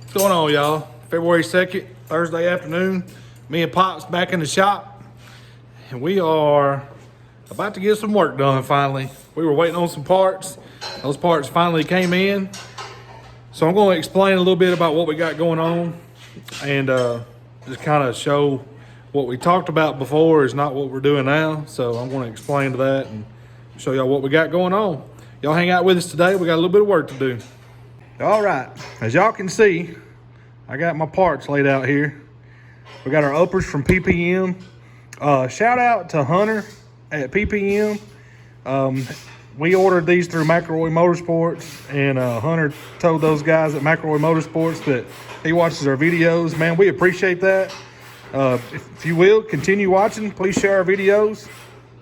What's going on, y'all? February 2nd, Thursday afternoon. Me and Pop's back in the shop. And we are about to get some work done finally. We were waiting on some parts. Those parts finally came in. So I'm going to explain a little bit about what we got going on. And just kind of show what we talked about before is not what we're doing now. So I'm going to explain to that and show y'all what we got going on. Y'all hang out with us today. We got a little bit of work to do. All right, as y'all can see, I got my parts laid out here. We got our uppers from PPM. Shout out to Hunter at PPM. We ordered these through McElroy Motorsports, and Hunter told those guys at McElroy Motorsports that he watches our videos. Man, we appreciate that. If you will, continue watching. Please share our videos.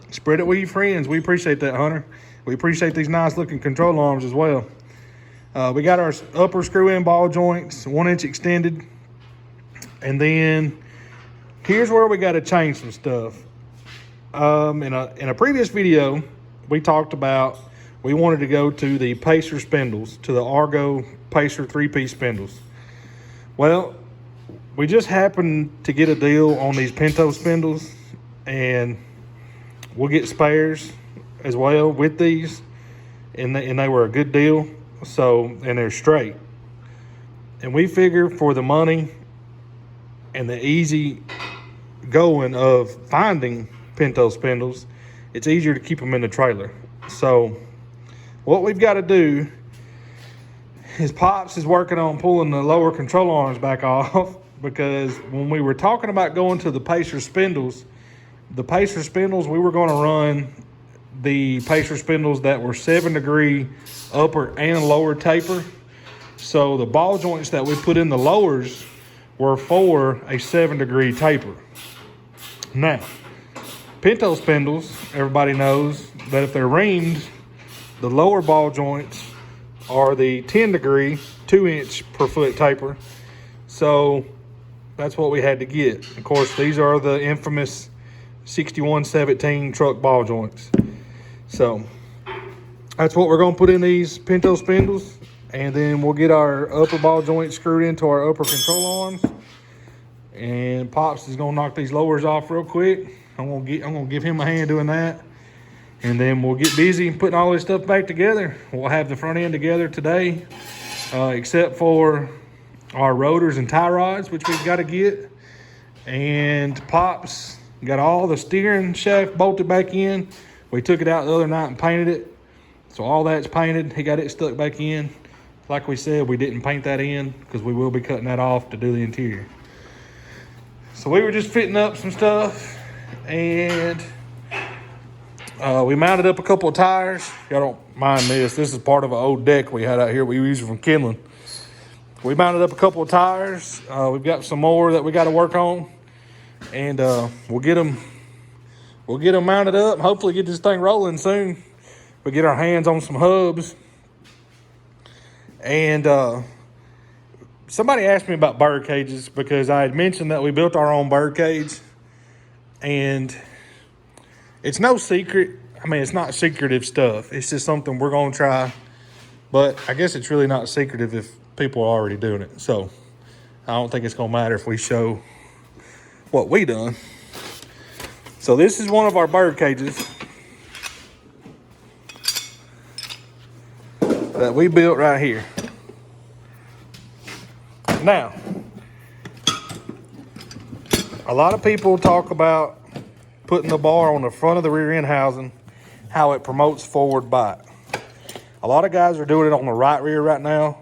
Spread it with your friends. We appreciate that, Hunter. We appreciate these nice-looking control arms as well. We got our upper screw-in ball joints, 1-inch extended. And then here's where we got to change some stuff. In a previous video, we talked about we wanted to go to the Pacer spindles, to the Argo Pacer 3-piece spindles. Well, we just happened to get a deal on these Pinto spindles, and we'll get spares as well with these, and they were a good deal. So, and they're straight. And we figure for the money and the easy going of finding Pinto spindles, it's easier to keep them in the trailer. So what we've got to do is Pops is working on pulling the lower control arms back off, because when we were talking about going to the Pacer spindles, we were going to run the Pacer spindles that were 7-degree upper and lower taper. So the ball joints that we put in the lowers were for a 7-degree taper. Now, Pinto spindles, everybody knows that if they're reamed, the lower ball joints are the 10-degree, 2-inch per foot taper. So that's what we had to get. Of course, these are the infamous 6117 truck ball joints. So that's what we're going to put in these Pinto spindles, and then we'll get our upper ball joint screwed into our upper control arms. And Pops is going to knock these lowers off real quick. I'm going to give him a hand doing that, and then we'll get busy putting all this stuff back together. We'll have the front end together today, except for our rotors and tie rods, which we've got to get. And Pops got all the steering shaft bolted back in. We took it out the other night and painted it. So all that's painted. He got it stuck back in. Like we said, we didn't paint that in because we will be cutting that off to do the interior. So we were just fitting up some stuff, and we mounted up a couple of tires. Y'all don't mind this. This is part of an old deck we had out here. We used it from Kinlan. We mounted up a couple of tires. We've got some more that we got to work on, and we'll get them mounted up. Hopefully get this thing rolling soon. We get our hands on some hubs. And somebody asked me about bird cages, because I had mentioned that we built our own bird cage. And it's no secret. I mean, it's not secretive stuff. It's just something we're going to try. But I guess it's really not secretive if people are already doing it. So I don't think it's going to matter if we show what we done. So this is one of our bird cages that we built right here. Now, a lot of people talk about putting the bar on the front of the rear end housing, how it promotes forward bite. A lot of guys are doing it on the right rear right now,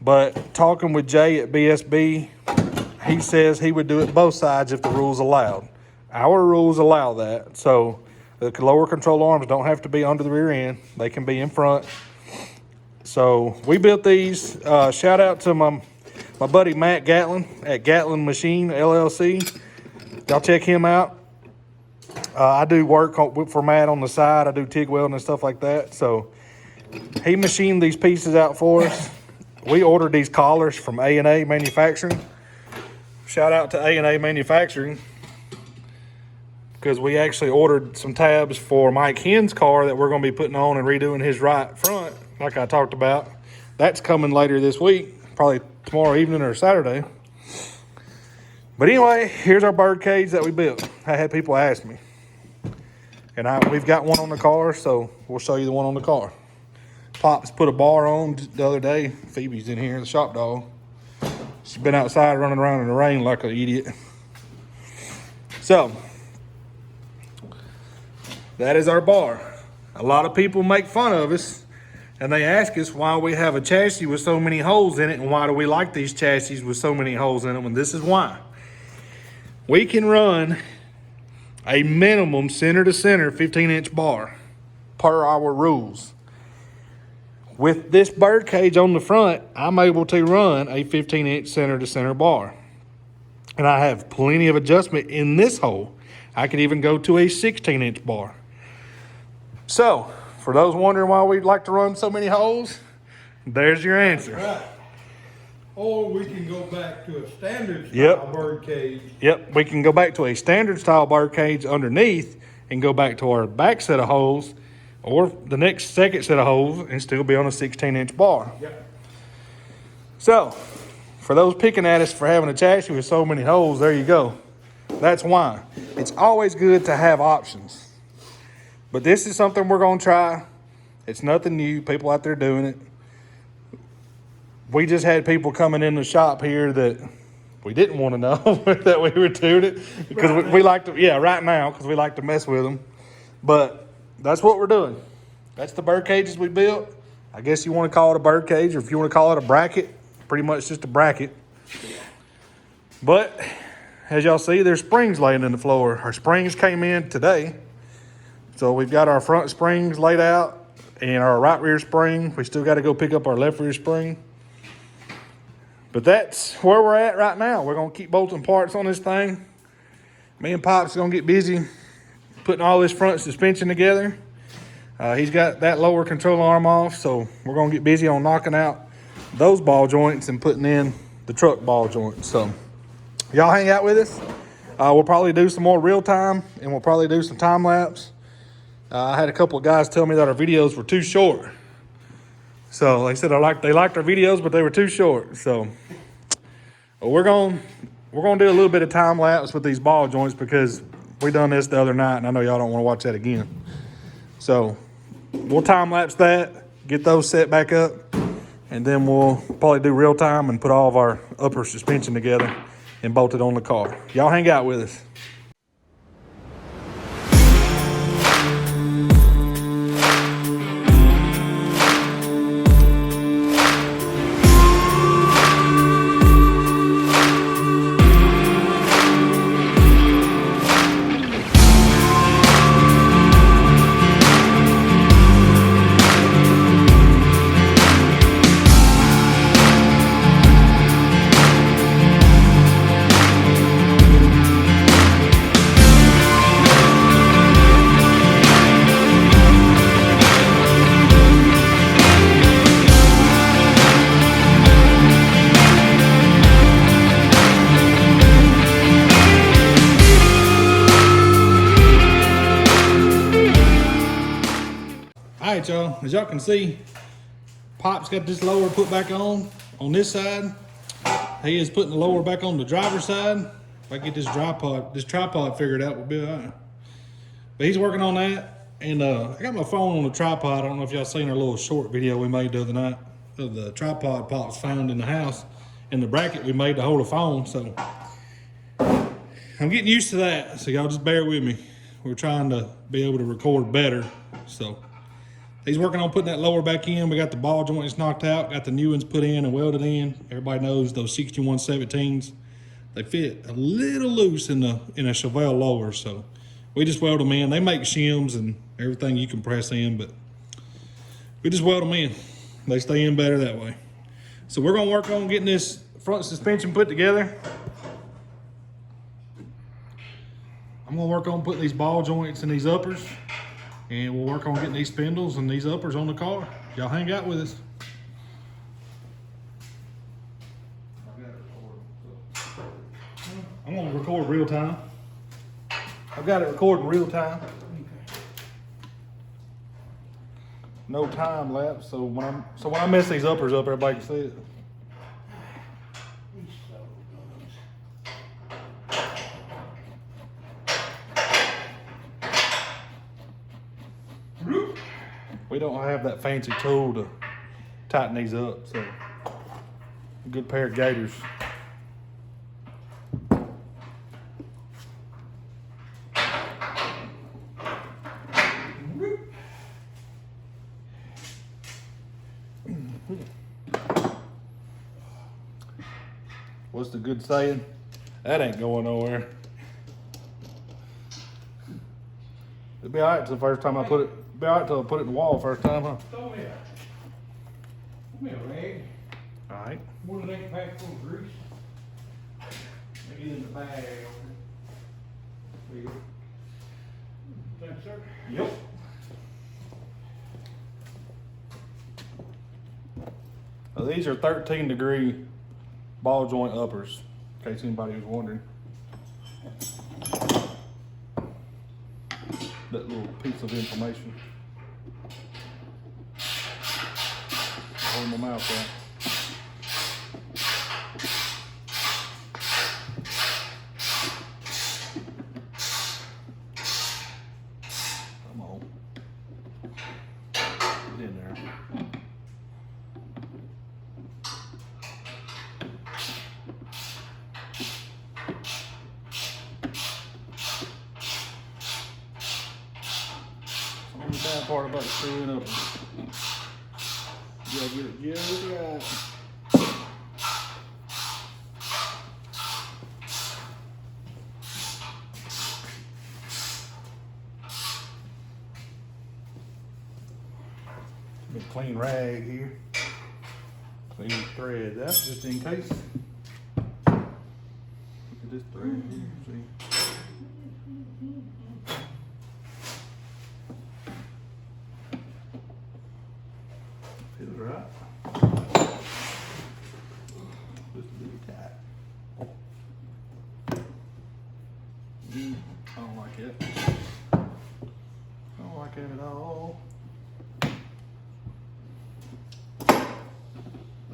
but talking with Jay at BSB, he says he would do it both sides if the rules allowed. Our rules allow that, so the lower control arms don't have to be under the rear end. They can be in front. So we built these. Shout out to my buddy Matt Gatlin at Gatlin Machine LLC. Y'all check him out. I do work for Matt on the side. I do TIG welding and stuff like that. So he machined these pieces out for us. We ordered these collars from A&A Manufacturing. Shout out to A&A Manufacturing, because we actually ordered some tabs for Mike Henn's car that we're going to be putting on and redoing his right front, like I talked about. That's coming later this week, probably tomorrow evening or Saturday. But anyway, here's our bird cage that we built. I had people ask me. And we've got one on the car, so we'll show you the one on the car. Pops put a bar on the other day. Phoebe's in here, the shop dog. She's been outside running around in the rain like an idiot. So, that is our bar. A lot of people make fun of us, and they ask us why we have a chassis with so many holes in it, and why do we like these chassis with so many holes in them, and this is why. We can run a minimum center-to-center 15-inch bar per our rules. With this bird cage on the front, I'm able to run a 15-inch center-to-center bar. And I have plenty of adjustment in this hole. I could even go to a 16-inch bar. So, for those wondering why we like to run so many holes, there's your answer. Right. Or we can go back to a standard style bird cage. Yep, we can go back to a standard style bird cage underneath and go back to our back set of holes, or the next second set of holes, and still be on a 16-inch bar. Yep. So, for those picking at us for having a chassis with so many holes, there you go. That's why. It's always good to have options. But this is something we're going to try. It's nothing new. People out there doing it. We just had people coming in the shop here that we didn't want to know that we were doing it, because we like to, right now, because we like to mess with them. But that's what we're doing. That's the bird cages we built. I guess you want to call it a bird cage, or if you want to call it a bracket, pretty much just a bracket. But as y'all see, there's springs laying in the floor. Our springs came in today. So we've got our front springs laid out and our right rear spring. We still got to go pick up our left rear spring. But that's where we're at right now. We're going to keep bolting parts on this thing. Me and Pop's going to get busy putting all this front suspension together. He's got that lower control arm off, so we're going to get busy on knocking out those ball joints and putting in the truck ball joints. So y'all hang out with us. We'll probably do some more real time, and we'll probably do some time lapse. I had a couple of guys tell me that our videos were too short. So they said they liked our videos, but they were too short. So we're gonna do a little bit of time lapse with these ball joints, because we done this the other night, and I know y'all don't want to watch that again. So we'll time lapse that, get those set back up, and then we'll probably do real time and put all of our upper suspension together and bolt it on the car. Y'all hang out with us. Alright, y'all, as y'all can see, Pop's got this lower put back on this side. He is putting the lower back on the driver's side. If I get this tripod figured out, we'll be all right. But he's working on that, and I got my phone on the tripod. I don't know if y'all seen our little short video we made the other night of the tripod Pops found in the house and the bracket we made to hold a phone. So I'm getting used to that, so y'all just bear with me. We're trying to be able to record better, so. He's working on putting that lower back in. We got the ball joints knocked out, got the new ones put in and welded in. Everybody knows those 6117s, they fit a little loose in a Chevelle lower, so we just weld them in. They make shims and everything you can press in, but we just weld them in. They stay in better that way. So we're gonna work on getting this front suspension put together. I'm gonna work on putting these ball joints in these uppers, and we'll work on getting these spindles and these uppers on the car. Y'all hang out with us. I'm gonna record real time. I've got it recording real time. No time lapse, so when I mess these uppers up, everybody can see it. We don't have that fancy tool to tighten these up, so a good pair of gaiters. What's the good saying? That ain't going nowhere. It'll be alright till the first time I put it. Be alright till I put it in the wall first time, huh? Throw me a rag. Alright. One of them packed full of grease. Maybe in the bag. There you go. Thanks, sir. Yep. Now, these are 13-degree ball joint uppers, in case anybody was wondering. That little piece of information. Hold my mouth out. Come on. Get in there. The bad part about screwing up. You gotta get it just right. A clean rag here. Clean thread. That's just in case. Look at this thread here. See? Feels right. Just a little tight. I don't like it. I don't like it at all. I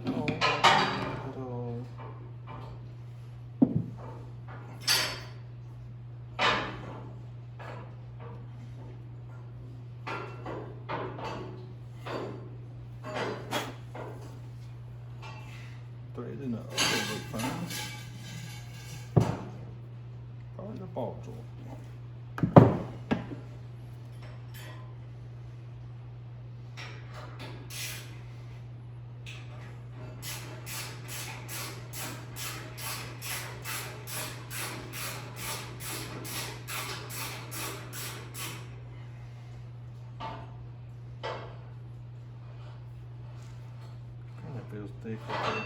don't like it at all. Threading up a little bit fine. Probably the ball joint. Kind of feels thick right there.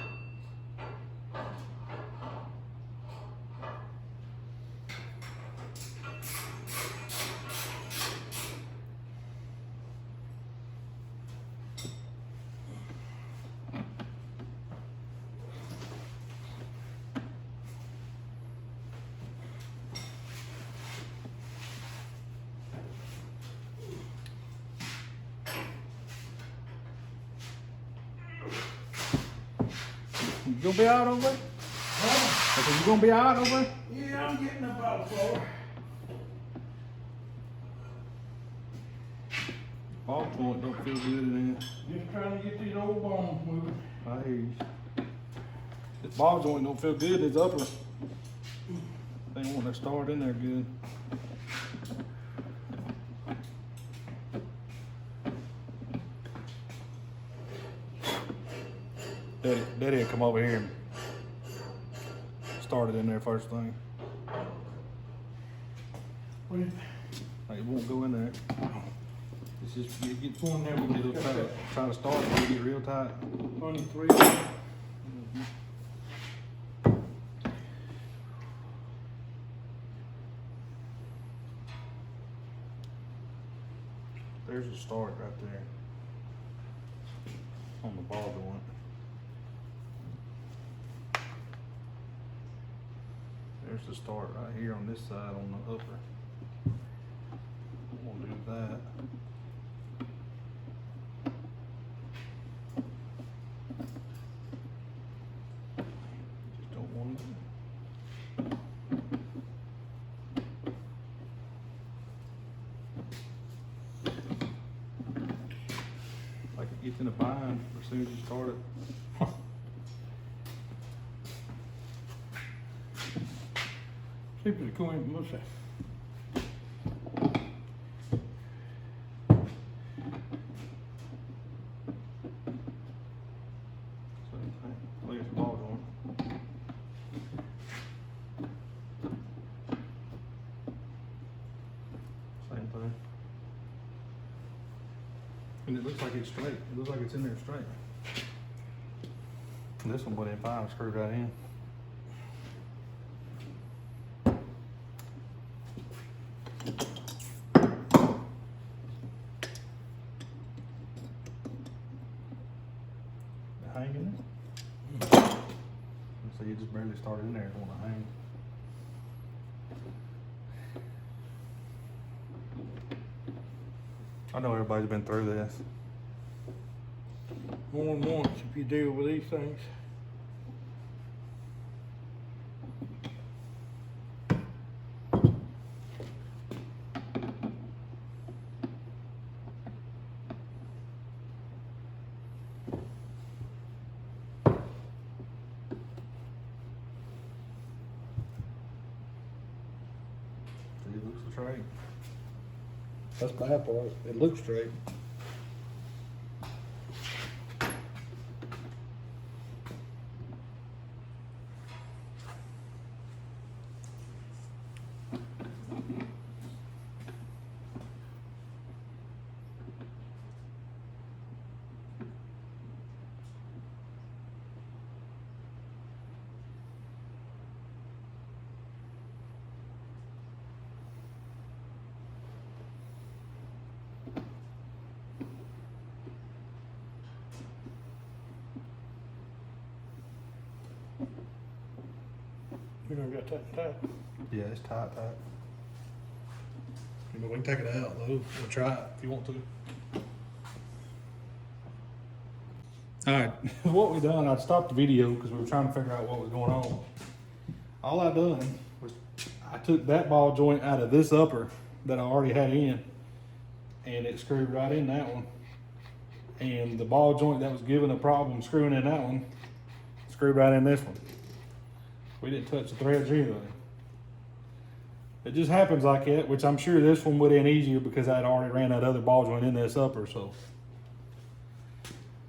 You gonna be out over there? Huh? I said, you gonna be out over there? Yeah, I'm getting about floor. Ball joint don't feel good in there. Just trying to get these old bones moving. I hear you. This ball joint don't feel good in its upper. They want to start in there good. Daddy will come over here and start it in there first thing. What is Like, it won't go in there. It's just, it gets going there with it'll this? try to start it, it'll get real tight. 23. There's a start right there on the ball joint. There's the start right here on this side on the upper. We'll do that. Just don't want to. Gets in a bind as soon as you start it. See if it's going, what's that? Same thing. Look at the ball joint. Same thing. And it looks like it's straight. It looks like it's in there straight. And this one went in fine, screwed right in. Hanging it. So you just barely started in there, it don't want to hang. I know everybody's been through this. More than once if you deal with these things. It looks straight. That's the bad part. It looks straight. You don't got that tight. Yeah, it's tight. You know, we can take it out though. We'll try it if you want to. Alright, what we done, I stopped the video because we were trying to figure out what was going on. All I done was I took that ball joint out of this upper that I already had in, and it screwed right in that one. And the ball joint that was giving a problem screwing in that one, screwed right in this one. We didn't touch the threads or anything. It just happens like that, which I'm sure this one would have been easier because I'd already ran that other ball joint in this upper, so.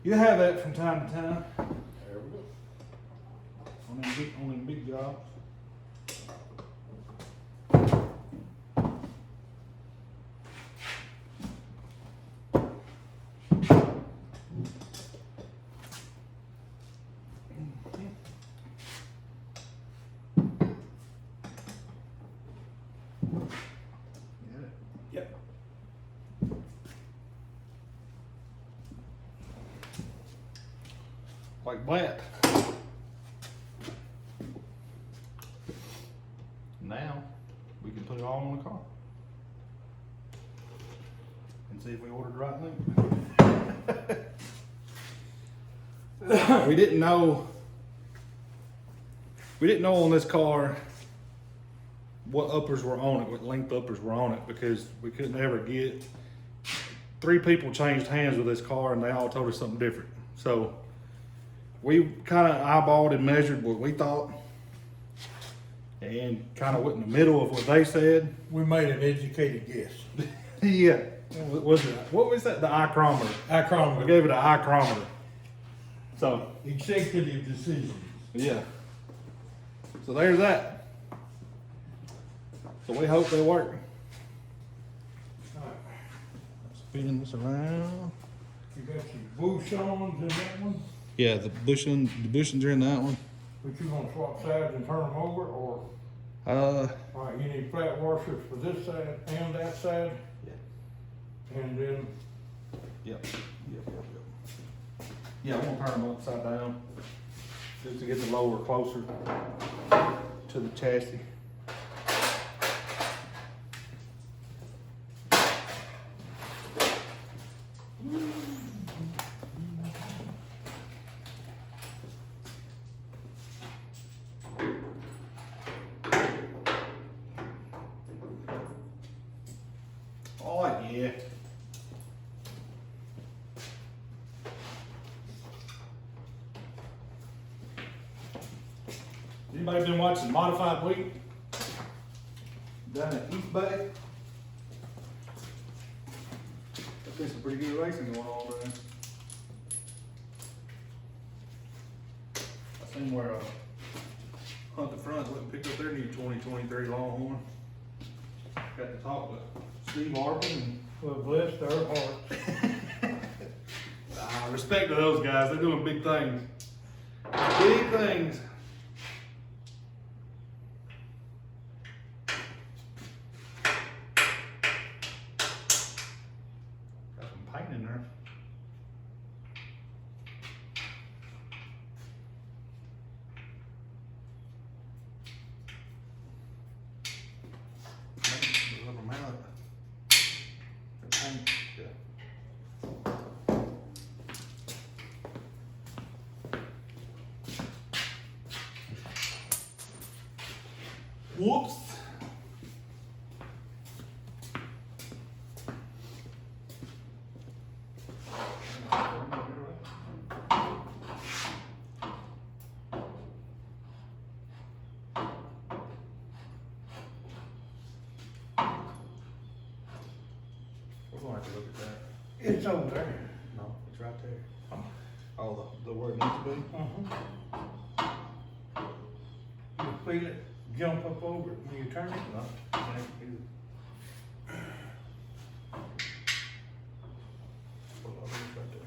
You have that from time to time. There we go. On them big jobs. Yep. Like that. Now we can put it all on the car and see if we ordered the right thing. We didn't know on this car what uppers were on it, what length uppers were on it, because we couldn't ever get. 3 people changed hands with this car and they all told us something different. So we kind of eyeballed and measured what we thought and kind of went in the middle of what they said. We made an educated guess. Yeah. What was it? What was that? The ichrometer. We Acrometer. gave it an ichrometer. So, Executive decisions. yeah. So there's that. So we hope they work. Spin this around. You got your bushons in that one, Yeah, the bushings are in that one. but you gonna swap sides and turn them over, or, Uh, all right, you need flat washers for this side and that side? Yeah. And then, yep. Yeah, I won't turn them upside down, just to get the lower closer to the chassis. Oh yeah. Anybody been watching Modified Week? Down at East Bay? There's been some pretty good racing going on there. I seen where Hunt the Front went and picked up their new 2023 Longhorn. Got to talk with Steve Arbin and Well, bless their hearts. respect to those guys. They're doing big things. Big things. Got some paint in there. Rubber mallet. Paint. Yeah. Whoops. We're going to have to look at that. It's over there. No, it's right there. Oh, the where it needs to be? You feel it jump up over it when you turn it? No, can't do it. Well, it's right there.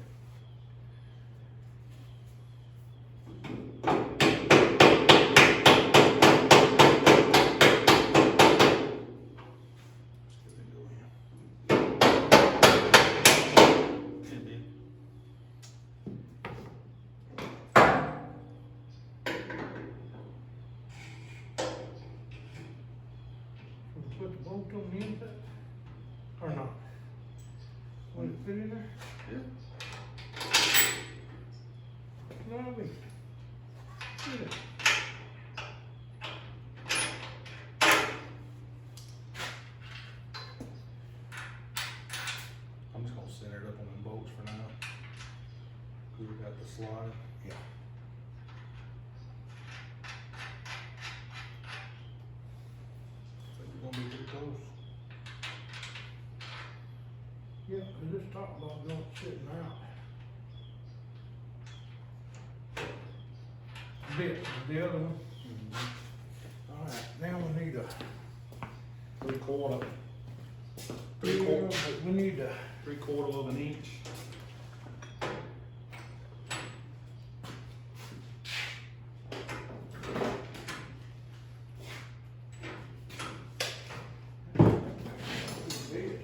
Put the bolt on the inside? Or not? Want it fit in there? Yeah. No, I mean. Yeah. I'm just gonna center it up on them bolts for now. Cause we got the slide. Yeah. I think we're gonna be pretty close. Yeah, cause this top bar don't sitting out. This is the other one. Alright, now we need a, 3/4. we need a, 3/4 of an inch. bid.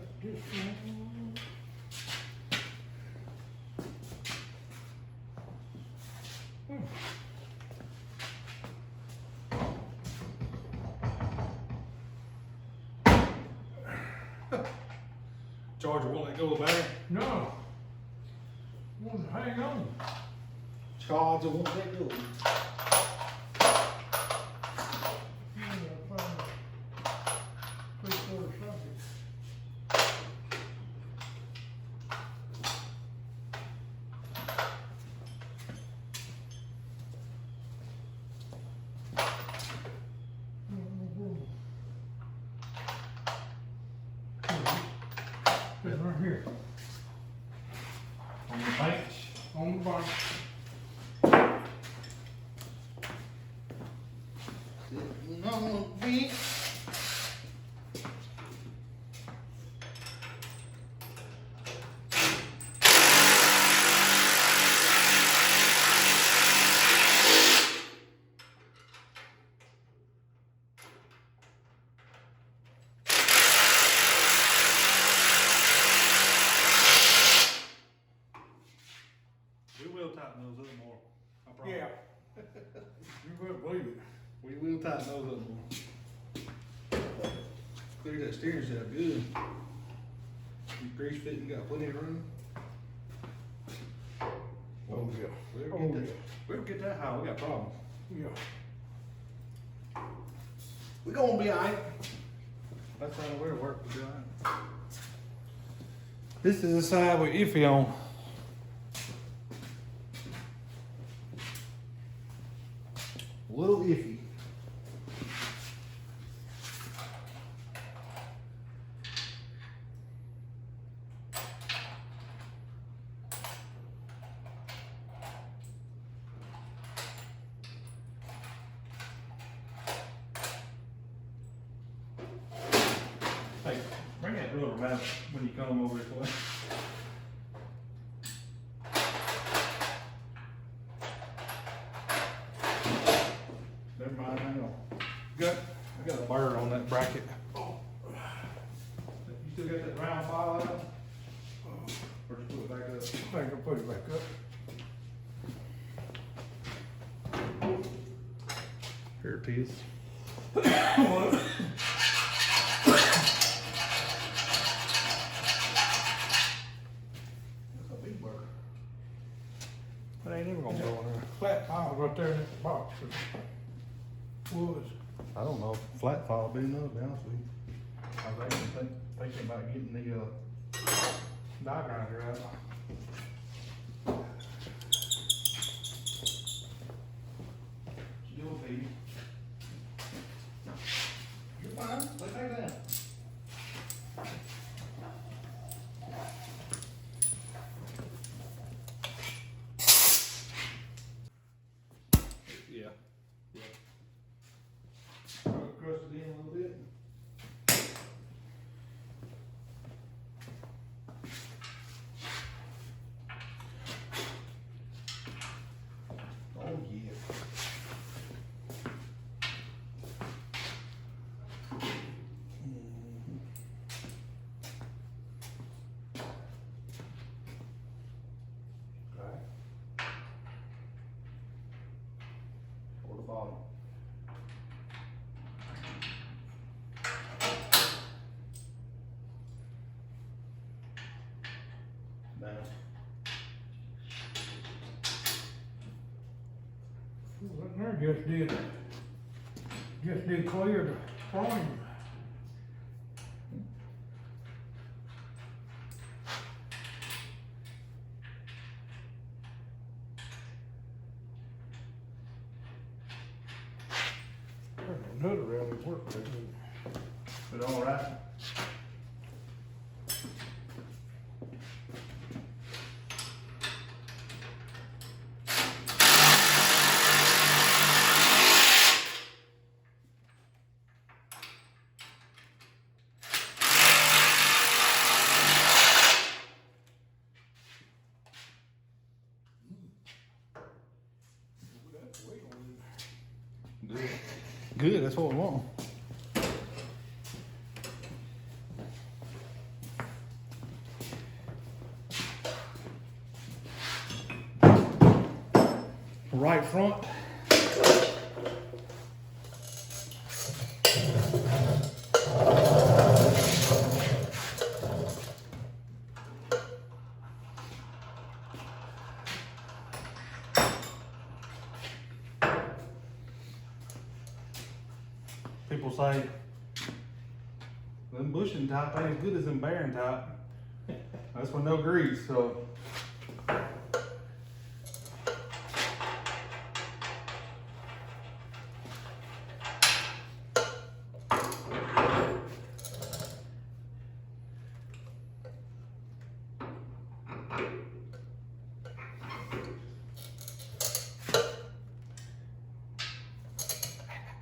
Got this one. Charger won't let go of the battery. No. Won't hang on. Charger won't let go. Yeah, I found a 3/4 socket. It's right here, On the bench. on the bottom. Sitting on the bench. We will tighten those up more. I promise. Yeah. You wouldn't believe it. We will tighten those up more. Clear that steering set good. You grease fit, you got plenty of room. Oh, yeah. We'll Oh, get that, yeah. we'll get that high, we got problems. Yeah. We gonna be alright. That's right, we're to work, we'll be alright. This is the side we're iffy on. A little iffy. Hey, bring that rubber back when you come over this way. Never mind, hang on. I got a burr on that bracket. Oh. You still got that round file out? Or just put it back up? I can put it back up. Here it is. That's a big burr. That ain't never gonna go in there. Flat file right there in that box. Was. I don't know if flat file would be enough, to be honest with you. I was actually thinking about getting the die grinder out. Still be. You're fine, lay back down. Yeah. Yeah. Crust it in a little bit. Oh yeah. Okay. Or the bottom. Now. That there just did clear the frame. There's another around his work. But all right. Good. Good, that's what we want. Right front. People say them bushing type ain't as good as them bearing type. That's with no grease, so.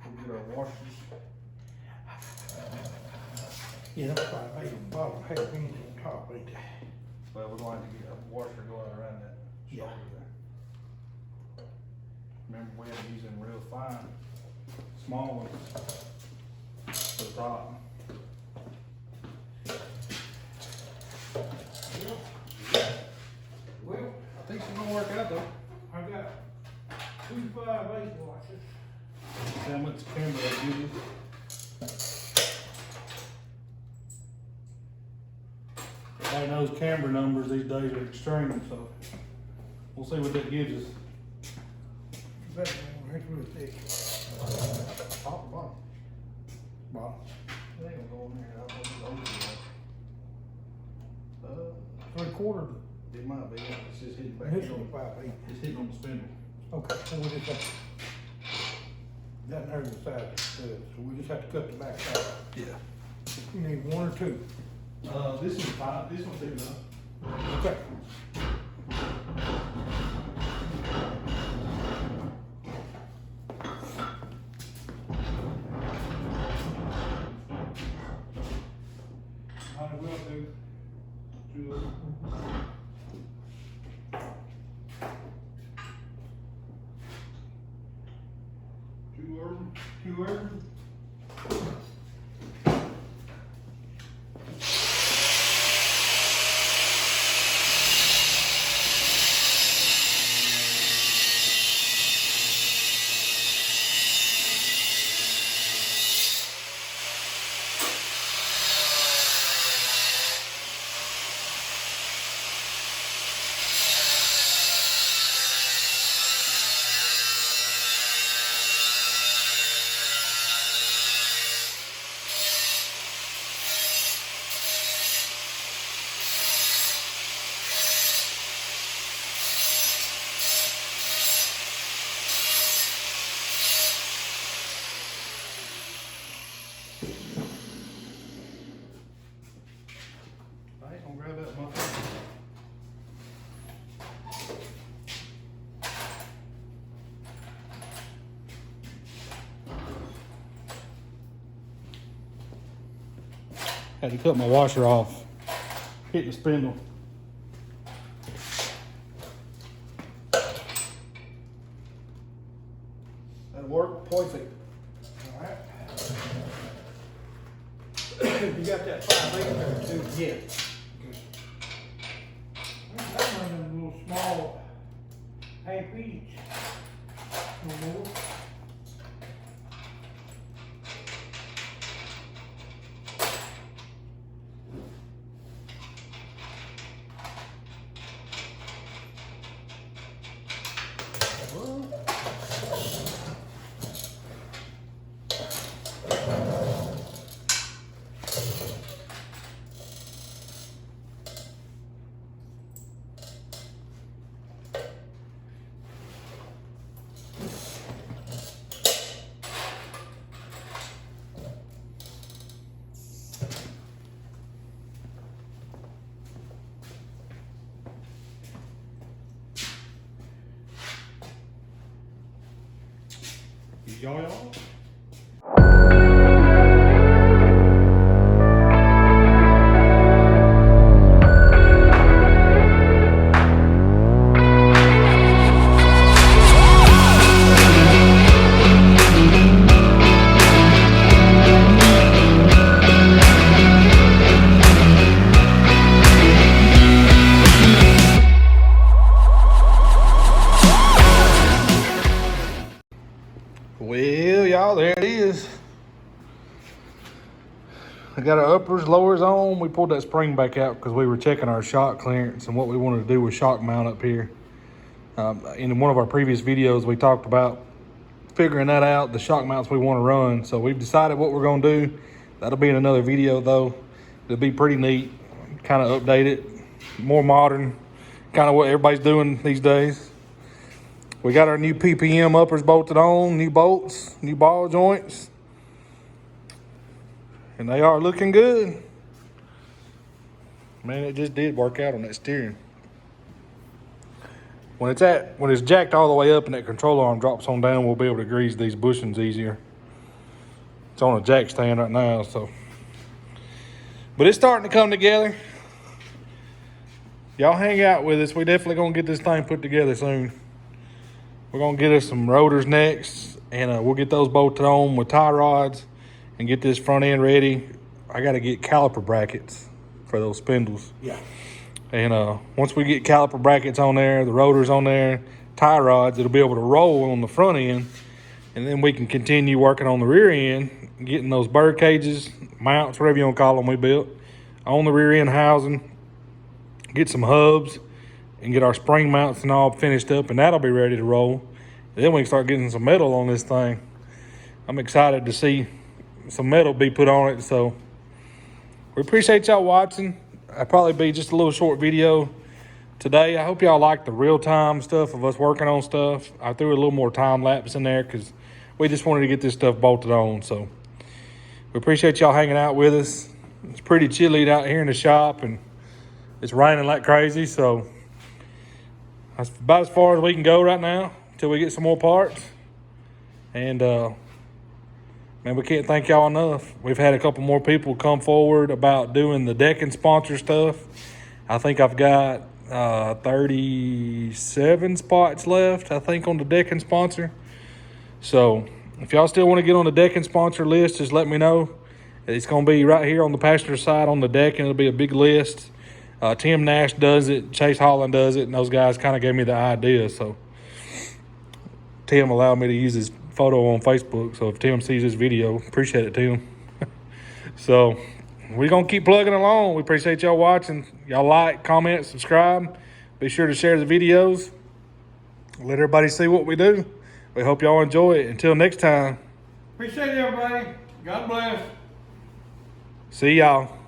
We'll get our washers. Yeah, that's why I made the bottom half inch on top, ain't they? Well, we're going to get a washer going around that Yeah. shoulder there. Remember, we had using real fine, small ones for the top. Well, I think it's gonna work out though. I got 2 5/8 washers. See how much camber that gives you. Everybody knows camber numbers these days are extreme, so we'll see what that gives us. That's real thick. Top and bottom. Bottom. It ain't gonna go in there. I don't think it's over there. 3/4? It might be. It's just hitting back. It's on 5/8. It's hitting on the spindle. Okay, so we just have, that narrows the side, so we just have to cut the back side. Yeah. You need 1 or 2? This is fine. This one's big enough. Okay. Might as well do 2 of them. 2 of them. 2 of them. Alright, don't grab that muffin. Had to cut my washer off. Hit the spindle. That'll work perfect. Alright. You got that 5/8 there too? Yeah. That one is a little small, half each. No more. Y'all. Well, y'all, there it is. I got our uppers, lowers on. We pulled that spring back out because we were checking our shock clearance and what we wanted to do with shock mount up here. In one of our previous videos, we talked about figuring that out, the shock mounts we want to run. So we've decided what we're going to do. That'll be in another video, though. It'll be pretty neat, kind of updated, more modern, kind of what everybody's doing these days. We got our new PPM uppers bolted on, new bolts, new ball joints. And they are looking good. Man, it just did work out on that steering. When it's jacked all the way up and that control arm drops on down, we'll be able to grease these bushings easier. It's on a jack stand right now, so. But it's starting to come together. Y'all hang out with us. We definitely gonna get this thing put together soon. We're gonna get us some rotors next, and we'll get those bolted on with tie rods and get this front end ready. I gotta get caliper brackets for those spindles. Yeah. And once we get caliper brackets on there, the rotors on there, tie rods, it'll be able to roll on the front end, and then we can continue working on the rear end, getting those bird cages, mounts, whatever you want to call them, we built on the rear end housing, get some hubs, and get our spring mounts and all finished up, and that'll be ready to roll. Then we can start getting some metal on this thing. I'm excited to see some metal be put on it. So we appreciate y'all watching. I'll probably be just a little short video today. I hope y'all like the real-time stuff of us working on stuff. I threw a little more time lapse in there because we just wanted to get this stuff bolted on. So we appreciate y'all hanging out with us. It's pretty chilly out here in the shop, and it's raining like crazy. So that's about as far as we can go right now until we get some more parts. And man, we can't thank y'all enough. We've had a couple more people come forward about doing the decking sponsor stuff. I think I've got 37 spots left, I think, on the decking sponsor. So if y'all still want to get on the decking sponsor list, just let me know. It's going to be right here on the passenger side on the deck, and it'll be a big list. Tim Nash does it, Chase Holland does it, and those guys kind of gave me the idea. So Tim allowed me to use his photo on Facebook. So if Tim sees this video, appreciate it, Tim. So we're going to keep plugging along. We appreciate y'all watching. Y'all like, comment, subscribe. Be sure to share the videos. Let everybody see what we do. We hope y'all enjoy it. Until next time. Appreciate it, everybody. God bless. See y'all.